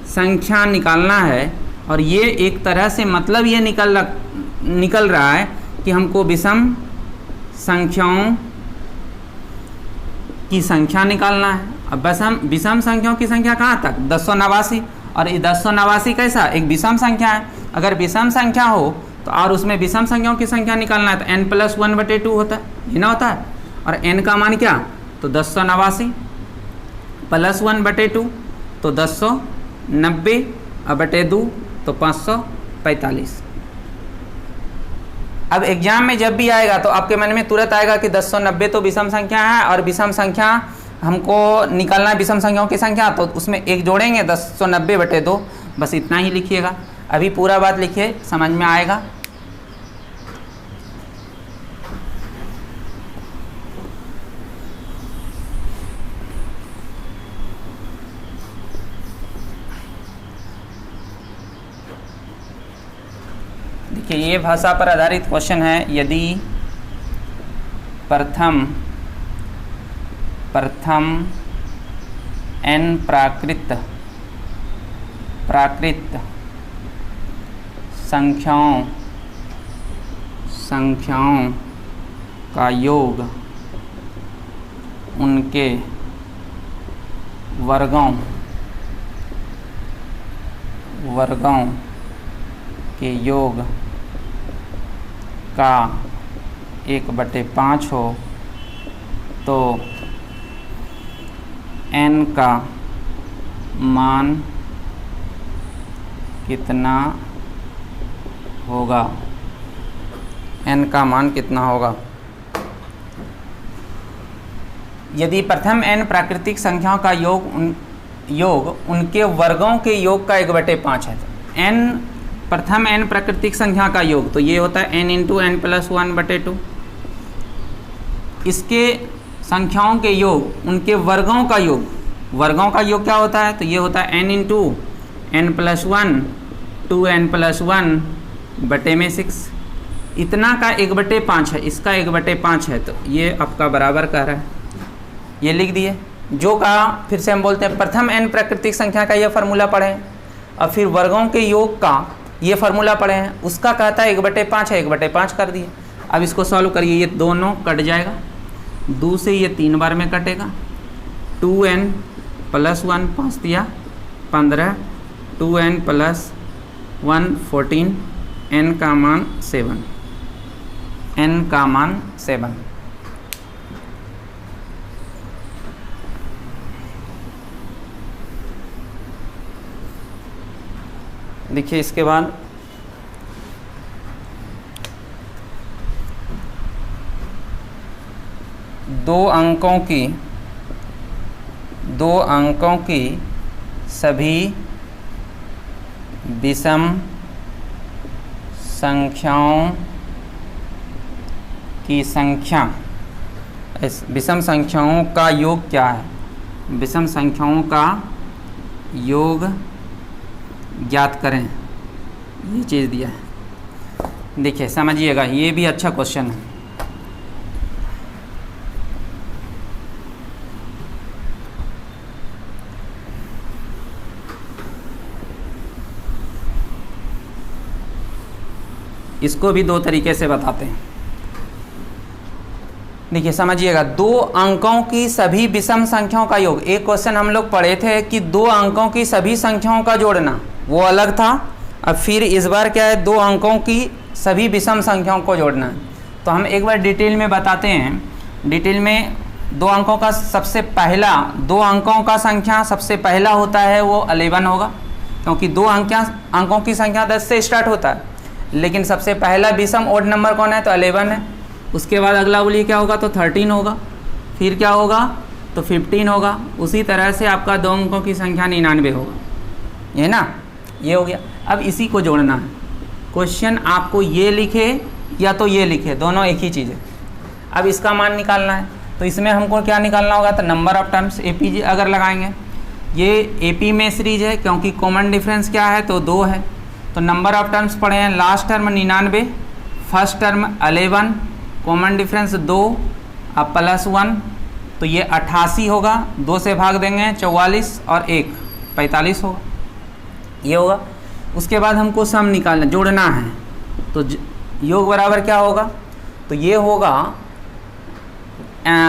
संख्या निकालना है। और ये एक तरह से मतलब ये निकल रहा है कि हमको विषम संख्याओं की संख्या निकालना है। अब विषम संख्याओं की संख्या कहाँ तक, 1089, और ये 1089 कैसा, एक विषम संख्या है। अगर विषम संख्या हो तो और उसमें विषम संख्याओं की संख्या निकालना है तो n प्लस 1 बटे 2 होता है, ये ना होता है। और n का मान क्या, तो 1089 प्लस 1 बटे 2 तो 1090 और बटे 2 तो 545। अब एग्जाम में जब भी आएगा तो आपके मन में तुरंत आएगा कि 1090 तो विषम संख्या है और विषम संख्या हमको निकालना है विषम संख्याओं की संख्या, तो उसमें एक जोड़ेंगे 1090 बटे 2, बस इतना ही लिखिएगा। अभी पूरा बात लिखिए, समझ में आएगा। देखिए ये भाषा पर आधारित क्वेश्चन है। यदि प्रथम n प्राकृत संख्याओं का योग उनके वर्गों के योग का 1/5 हो तो n का मान कितना होगा, n का मान कितना होगा। यदि प्रथम n प्राकृतिक संख्याओं का योग योग उनके वर्गों के योग का 1/5 है। तो n प्रथम n प्राकृतिक संख्या का योग तो ये होता है n इंटू n प्लस 1/2। इसके संख्याओं के योग उनके वर्गों का योग, वर्गों का योग क्या होता है? तो ये होता है n into n plus 1 2n plus 1 बटे में 6। इतना का 1/5 है, इसका 1/5 है, तो ये आपका बराबर कर रहा है, ये लिख दिए। जो कहा फिर से हम बोलते हैं प्रथम n प्राकृतिक संख्या का ये फार्मूला पढ़े हैं और फिर वर्गों के योग का ये फार्मूला पढ़े हैं, उसका कहता है 1/5 है, 1/5 कर दिए। अब इसको सॉल्व करिए, ये दोनों कट जाएगा, 2 से ये 3 बार में कटेगा, 2n प्लस 1 5 दिया 15, 2n प्लस 1 14, n का मान 7, n का मान 7। देखिए इसके बाद दो अंकों की सभी विषम संख्याओं की संख्या, इस विषम संख्याओं का योग क्या है? विषम संख्याओं का योग ज्ञात करें, ये चीज़ दिया है। देखिए समझिएगा, ये भी अच्छा क्वेश्चन है। इसको भी 2 तरीके से बताते हैं। देखिए समझिएगा, 2 अंकों की सभी विषम संख्याओं का योग। एक क्वेश्चन हम लोग पढ़े थे कि 2 अंकों की सभी संख्याओं का जोड़ना, वो अलग था। अब फिर इस बार क्या है, 2 अंकों की सभी विषम संख्याओं को जोड़ना है। तो हम एक बार डिटेल में बताते हैं। डिटेल में 2 अंकों का सबसे पहला, 2 अंकों का संख्या सबसे पहला होता है वो 11 होगा, क्योंकि 2 अंकों की संख्या 10 से स्टार्ट होता है, लेकिन सबसे पहला विषम ओड नंबर कौन है? तो 11 है। उसके बाद अगला बोलिए क्या होगा? तो 13 होगा, फिर क्या होगा? तो 15 होगा। उसी तरह से आपका 2 अंकों की संख्या 99 होगा, ये ना, ये हो गया। अब इसी को जोड़ना है। क्वेश्चन आपको ये लिखे या तो ये लिखे, दोनों एक ही चीज़ है। अब इसका मान निकालना है, तो इसमें हमको क्या निकालना होगा? तो नंबर ऑफ टर्म्स एपी अगर लगाएंगे, ये एपी में सीरीज है क्योंकि कॉमन डिफरेंस क्या है? तो 2 है। तो नंबर ऑफ टर्म्स पढ़े हैं, last term 99, first term 11, common difference 2 अब प्लस 1, तो ये 88 होगा। 2 से भाग देंगे 44 और 1 45 होगा, ये होगा। उसके बाद हमको सम निकालना, जोड़ना है। तो योग बराबर क्या होगा? तो ये होगा,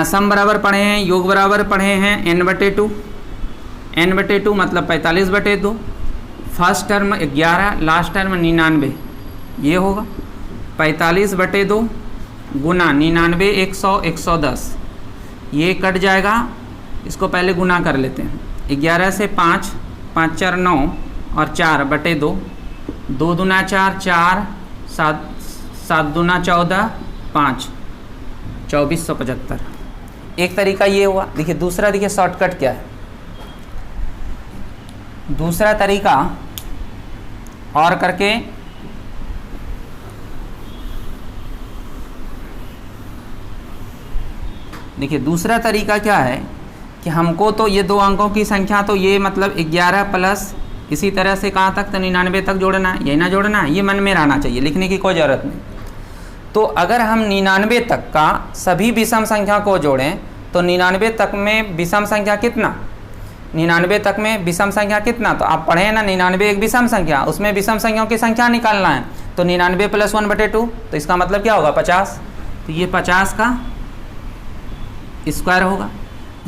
सम बराबर पढ़े हैं, योग बराबर पढ़े हैं n/2, n/2 मतलब 45/2, फर्स्ट टर्म 11, लास्ट टर्म 99, ये होगा 45/2 गुना 99 100 110, ये कट जाएगा। इसको पहले गुना कर लेते हैं। 11 से 5, 5 4 9 और 4/2, 2 दूना 4, 4 7 7 दूना 14, 5 2475। एक तरीका ये हुआ। देखिए दूसरा, देखिए शॉर्टकट क्या है। दूसरा तरीका और करके देखिए, दूसरा तरीका क्या है कि हमको तो ये 2 अंकों की संख्या, तो ये मतलब 11 प्लस इसी तरह से कहाँ तक? तो 99 तक जोड़ना है, यही ना जोड़ना है, ये मन में रहना चाहिए, लिखने की कोई ज़रूरत नहीं। तो अगर हम 99 तक का सभी विषम संख्या को जोड़ें तो 99 तक में विषम संख्या कितना? 99 तक में विषम संख्या कितना? तो आप पढ़े ना, 99 एक विषम संख्या, उसमें विषम संख्याओं की संख्या निकालना है। तो 99 प्लस 1/2, तो इसका मतलब क्या होगा? 50। तो ये 50 का स्क्वायर होगा।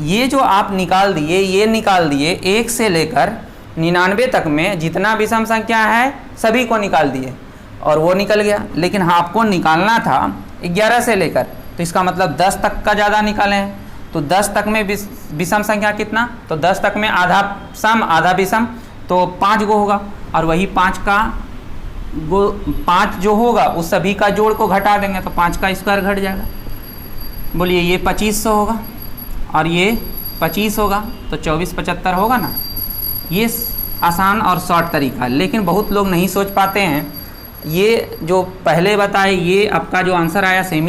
ये जो आप निकाल दिए, ये निकाल दिए 1 से लेकर 99 तक में जितना विषम संख्या है सभी को निकाल दिए और वो निकल गया। लेकिन आपको निकालना था 11 से लेकर, तो इसका मतलब 10 तक का ज़्यादा निकाले हैं। तो 10 तक में विषम संख्या कितना? तो 10 तक में आधा सम आधा विषम, तो 5 गो होगा। और वही 5 जो होगा उस सभी का जोड़ को घटा देंगे तो 5 का स्क्वायर घट जाएगा। बोलिए ये 2500 होगा और ये 25 होगा, तो 2475 होगा ना। ये आसान और शॉर्ट तरीका है, लेकिन बहुत लोग नहीं सोच पाते हैं। ये जो पहले बताए ये आपका जो आंसर आया सेम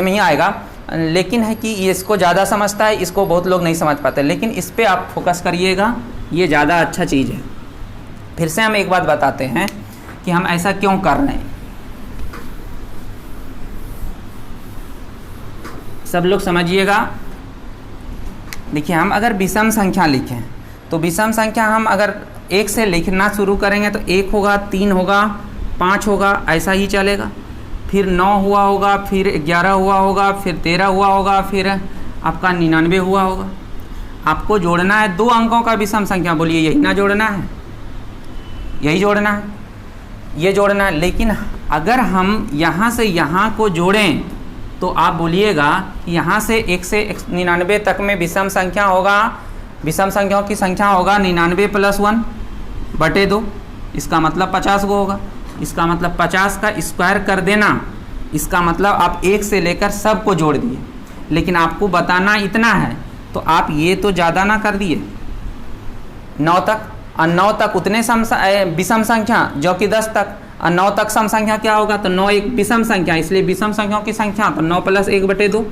ही आएगा, लेकिन है कि ये इसको ज़्यादा समझता है, इसको बहुत लोग नहीं समझ पाते, लेकिन इस पर आप फोकस करिएगा, ये ज़्यादा अच्छा चीज़ है। फिर से हम एक बात बताते हैं कि हम ऐसा क्यों कर रहे हैं, सब लोग समझिएगा। देखिए, हम अगर विषम संख्या लिखें तो विषम संख्या हम अगर 1 से लिखना शुरू करेंगे तो 1 होगा, 3 होगा, 5 होगा, ऐसा ही चलेगा। फिर 9 हुआ होगा, फिर 11 हुआ होगा, फिर 13 हुआ होगा, फिर आपका 99 हुआ होगा। आपको जोड़ना है 2 अंकों का विषम संख्या, बोलिए यही ना जोड़ना है, यही जोड़ना है, ये जोड़ना है। लेकिन अगर हम यहाँ से यहाँ को जोड़ें तो आप बोलिएगा कि यहाँ से 1 से 99 तक में विषम संख्या होगा, विषम संख्याओं की संख्या होगा 99 + 1 बटे 2, इसका मतलब 50 गो होगा। इसका मतलब 50 का स्क्वायर कर देना, इसका मतलब आप 1 से लेकर सब को जोड़ दिए। लेकिन आपको बताना इतना है तो आप ये तो ज़्यादा ना कर दिए 9 तक, और 9 तक उतने विषम संख्या जो कि 10 तक, और 9 तक सम संख्या क्या होगा, तो 9 एक विषम संख्या, इसलिए विषम संख्याओं की संख्या तो 9 + 1 बटे 2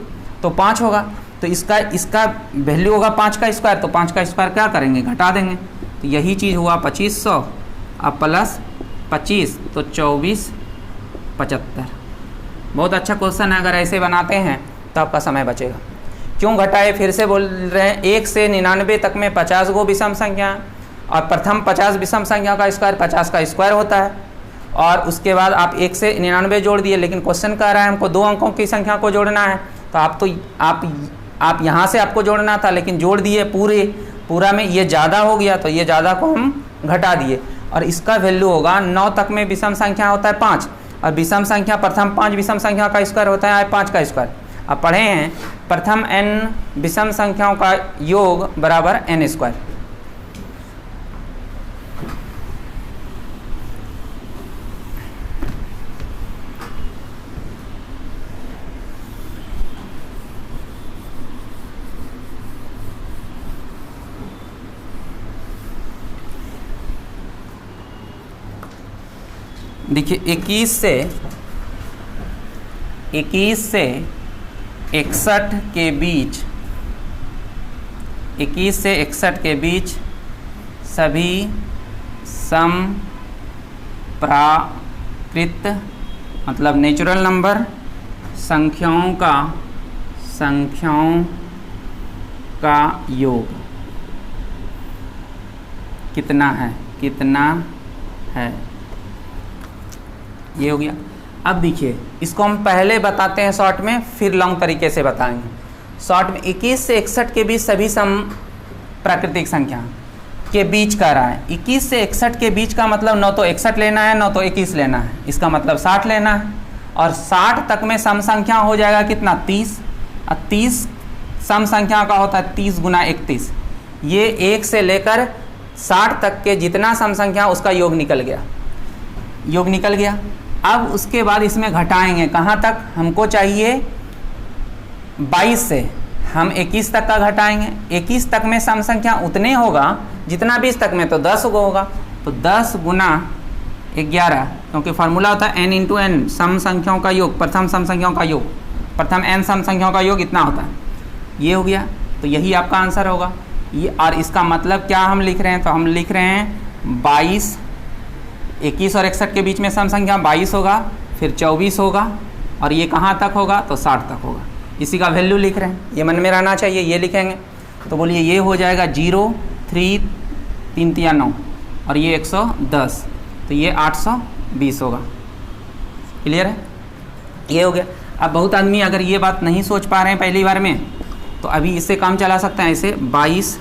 तो 5 होगा। तो इसका वैल्यू होगा 5 का स्क्वायर, तो 5 का स्क्वायर क्या करेंगे, घटा देंगे। तो यही चीज़ हुआ 2500 अब प्लस 25 तो 2475। बहुत अच्छा क्वेश्चन है, अगर ऐसे बनाते हैं तो आपका समय बचेगा। क्यों घटाए, फिर से बोल रहे हैं, 1 से 99 तक में 50 गो विषम संख्या, और प्रथम 50 विषम संख्या का स्क्वायर 50 का स्क्वायर होता है, और उसके बाद आप 1 से 99 जोड़ दिए। लेकिन क्वेश्चन कह रहा है हमको 2 अंकों की संख्या को जोड़ना है, तो आप यहाँ से आपको जोड़ना था, लेकिन जोड़ दिए पूरा में ये ज़्यादा हो गया, तो ये ज़्यादा को हम घटा दिए, और इसका वैल्यू होगा 9 तक में विषम संख्या होता है 5, और विषम संख्या प्रथम 5 विषम संख्या का स्क्वायर होता है 5 का स्क्वायर। अब पढ़े हैं प्रथम n विषम संख्याओं का योग बराबर n स्क्वायर। देखिए 21 से 61 के बीच, 21 से 61 के बीच सभी समप्राकृत मतलब नेचुरल नंबर संख्याओं का योग कितना है, ये हो गया। अब देखिए, इसको हम पहले बताते हैं शॉर्ट में, फिर लॉन्ग तरीके से बताएंगे। शॉर्ट में 21 से 61 के बीच सभी सम प्राकृतिक संख्या के बीच का रहा है। 21 से 61 के बीच का मतलब न तो 61 लेना है, न तो 21 लेना है, इसका मतलब 60 लेना है। और 60 तक में सम संख्या हो जाएगा कितना, 30, और 30 सम संख्या का होता है 30 × 31। ये 1 से लेकर 60 तक के जितना सम संख्या उसका योग निकल गया। अब उसके बाद इसमें घटाएंगे कहाँ तक, हमको चाहिए 22 से हम 21 तक का घटाएंगे। 21 तक में सम संख्या उतने होगा जितना 20 तक में, तो 10 होगा। तो 10 × 11, क्योंकि फार्मूला होता है n × n सम संख्याओं का योग, प्रथम सम संख्याओं का योग, प्रथम n सम संख्याओं का योग इतना होता है। ये हो गया, तो यही आपका आंसर होगा ये। और इसका मतलब क्या हम लिख रहे हैं, तो हम लिख रहे हैं 22, 21 और 61 के बीच में सम संख्या 22 होगा, फिर 24 होगा, और ये कहाँ तक होगा, तो 60 तक होगा। इसी का वैल्यू लिख रहे हैं, ये मन में रहना चाहिए, ये लिखेंगे। तो बोलिए ये हो जाएगा 0, 3, 3 × 9, और ये 110, तो ये 820 होगा। क्लियर है, ये हो गया। अब बहुत आदमी अगर ये बात नहीं सोच पा रहे हैं पहली बार में, तो अभी इससे काम चला सकते हैं ऐसे 22,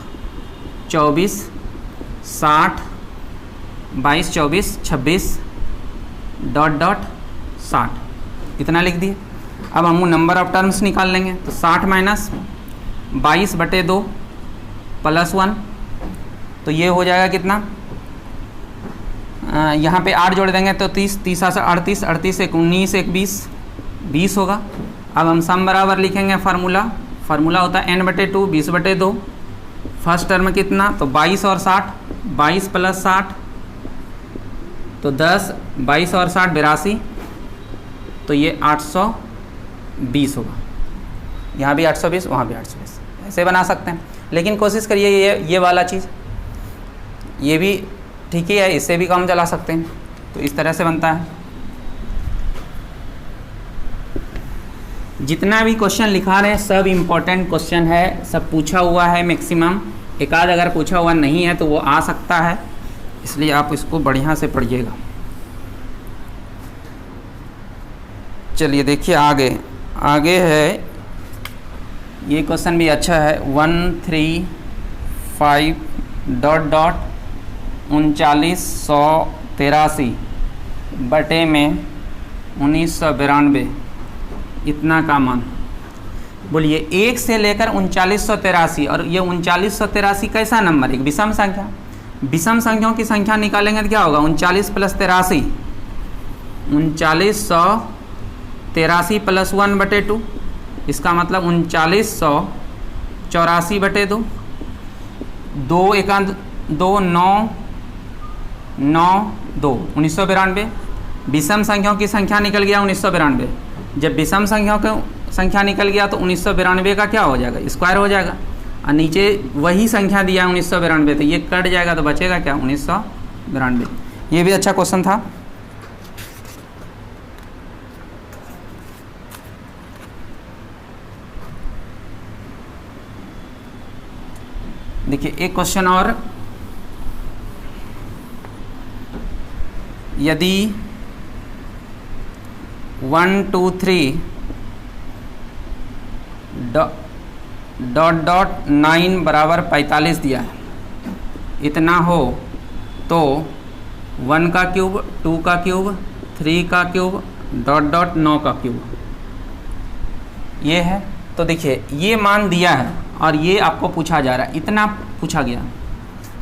24, 60, 22, 24, 26, ... 60, इतना लिख दिए। अब हम नंबर ऑफ टर्म्स निकाल लेंगे, तो 60 - 22 बटे 2 + 1, तो ये हो जाएगा कितना, यहाँ पे 8 जोड़ देंगे तो 30, 30 से 38, 38 से 19, 1 20, 20 होगा। अब हम सम बराबर लिखेंगे, फार्मूला होता है n/2 20/2 फर्स्ट टर्म कितना, तो 22 और 60, 22 प्लस 60 तो 10, 22 और 60 82, तो ये 820 होगा। यहाँ भी 820, वहाँ भी 820, ऐसे बना सकते हैं। लेकिन कोशिश करिए ये वाला चीज़, ये भी ठीक ही है, इससे भी कम चला सकते हैं। तो इस तरह से बनता है। जितना भी क्वेश्चन लिखा रहे हैं सब इम्पोर्टेंट क्वेश्चन है, सब पूछा हुआ है मैक्सिमम। एक आध अगर पूछा हुआ नहीं है तो वो आ सकता है, इसलिए आप इसको बढ़िया से पढ़िएगा। चलिए देखिए आगे है, ये क्वेश्चन भी अच्छा है। 135 डॉट डॉट 3983 बटे में 1992 इतना का मान। बोलिए 1 से लेकर 3983, और ये 3983 कैसा नंबर, एक विषम संख्या। विषम संख्याओं की संख्या निकालेंगे तो क्या होगा, 39 प्लस 83, 3983 प्लस 1/2, इसका मतलब 3984 बटे 2, 2 एकांत 2 9 9 2 1992। विषम संख्याओं की संख्या निकल गया 1992। जब विषम संख्याओं की संख्या निकल गया तो 1992 का क्या हो जाएगा, स्क्वायर हो जाएगा। और नीचे वही संख्या दिया है 1992, तो ये कट जाएगा तो बचेगा क्या, 1992। ये भी अच्छा क्वेश्चन था। देखिए एक क्वेश्चन और, यदि 1 2 3 डॉट डॉट 9 बराबर 45 दिया है, इतना हो तो 1 का क्यूब, 2 का क्यूब, 3 का क्यूब, डॉट डॉट 9 का क्यूब, ये है। तो देखिए ये मान दिया है और ये आपको पूछा जा रहा है, इतना पूछा गया।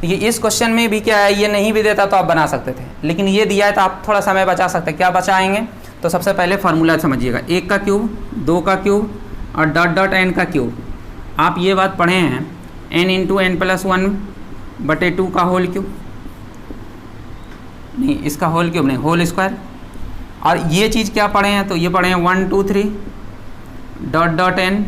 देखिए इस क्वेश्चन में भी क्या है, ये नहीं भी देता तो आप बना सकते थे, लेकिन ये दिया है तो आप थोड़ा समय बचा सकते हैं। क्या बचाएंगे, तो सबसे पहले फार्मूला समझिएगा, 1 का क्यूब, 2 का क्यूब और डॉट डॉट n का क्यूब। आप ये बात पढ़े हैं, n इंटू n प्लस 1/2 का होल क्यूब, नहीं इसका होल क्यूब नहीं, होल स्क्वायर। और ये चीज़ क्या पढ़े हैं, तो ये पढ़े हैं 1 2 3 डॉट डॉट n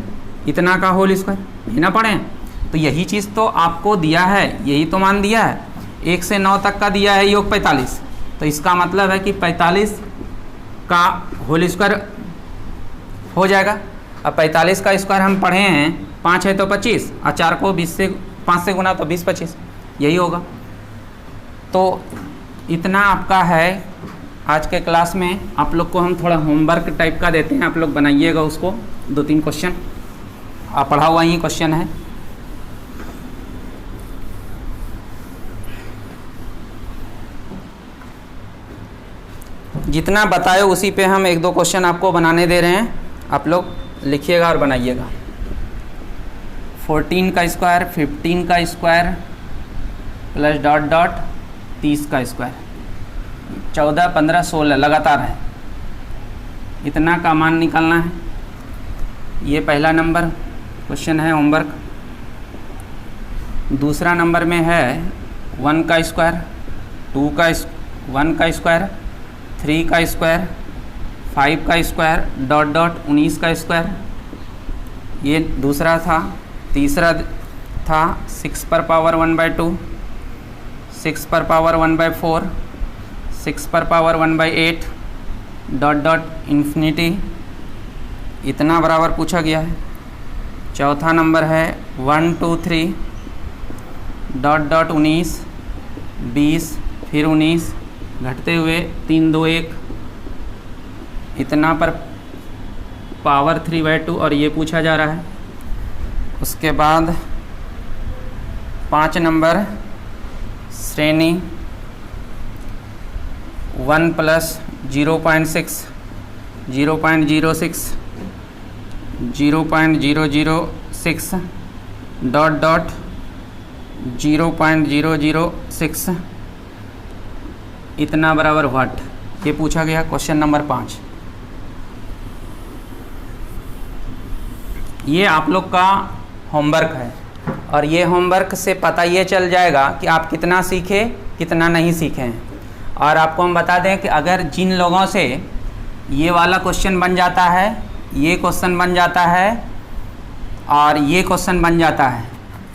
इतना का होल स्क्वायर, ये ना पढ़े हैं। तो यही चीज़ तो आपको दिया है, यही तो मान दिया है। 1 से 9 तक का दिया है योग 45, तो इसका मतलब है कि 45 का होल स्क्वायर हो जाएगा। अब 45 का स्क्वायर हम पढ़े हैं, 5 है तो 25, और 4 को 5 से गुना तो 20 25, यही होगा। तो इतना आपका है आज के क्लास में। आप लोग को हम थोड़ा होमवर्क टाइप का देते हैं, आप लोग बनाइएगा उसको, 2-3 क्वेश्चन आप पढ़ा हुआ ही क्वेश्चन है। जितना बताए उसी पे हम 1-2 क्वेश्चन आपको बनाने दे रहे हैं, आप लोग लिखिएगा और बनाइएगा। 14 का स्क्वायर, 15 का स्क्वायर प्लस डॉट डॉट 30 का स्क्वायर, 14 15 16 लगातार है, इतना का मान निकालना है। ये पहला नंबर क्वेश्चन है होमवर्क। दूसरा नंबर में है 1 का स्क्वायर, 1 का स्क्वायर, 3 का स्क्वायर, 5 का स्क्वायर, डॉट डॉट 19 का स्क्वायर, ये दूसरा था। तीसरा था 6 पर पावर 1/2, 6 पर पावर 1/4, 6 पर पावर 1/8, डॉट डॉट इन्फिनिटी, इतना बराबर पूछा गया है। चौथा नंबर है 1 2 3 डॉट डॉट 19 20 फिर 19 घटते हुए 3 2 1, इतना पर पावर 3/2, और ये पूछा जा रहा है। उसके बाद 5 नंबर श्रेणी 1 प्लस 0.6 0.06 0.006 डॉट डॉट 0.006, इतना बराबर व्हाट, ये पूछा गया क्वेश्चन नंबर 5। ये आप लोग का होमवर्क है। और ये होमवर्क से पता ये चल जाएगा कि आप कितना सीखे कितना नहीं सीखे हैं। और आपको हम बता दें कि अगर जिन लोगों से ये वाला क्वेश्चन बन जाता है, ये क्वेश्चन बन जाता है और ये क्वेश्चन बन जाता है,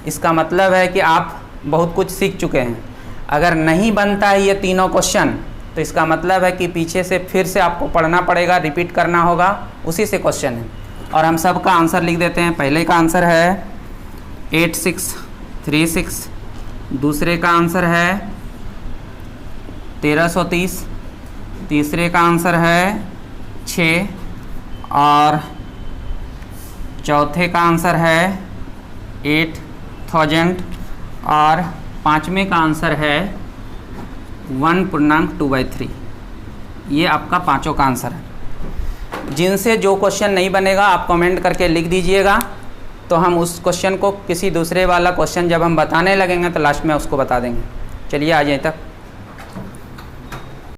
इसका मतलब है कि आप बहुत कुछ सीख चुके हैं। अगर नहीं बनता है ये तीनों क्वेश्चन तो इसका मतलब है कि पीछे से फिर से आपको पढ़ना पड़ेगा, रिपीट करना होगा, उसी से क्वेश्चन है। और हम सब का आंसर लिख देते हैं। पहले का आंसर है 8636, दूसरे का आंसर है 1330, तीसरे का आंसर है 6 और चौथे का आंसर है 8000 और पाँचवें का आंसर है 1.2/3। ये आपका पांचों का आंसर है। जिनसे जो क्वेश्चन नहीं बनेगा आप कमेंट करके लिख दीजिएगा, तो हम उस क्वेश्चन को किसी दूसरे वाला क्वेश्चन जब हम बताने लगेंगे तो लास्ट में उसको बता देंगे। चलिए आ जाए तक।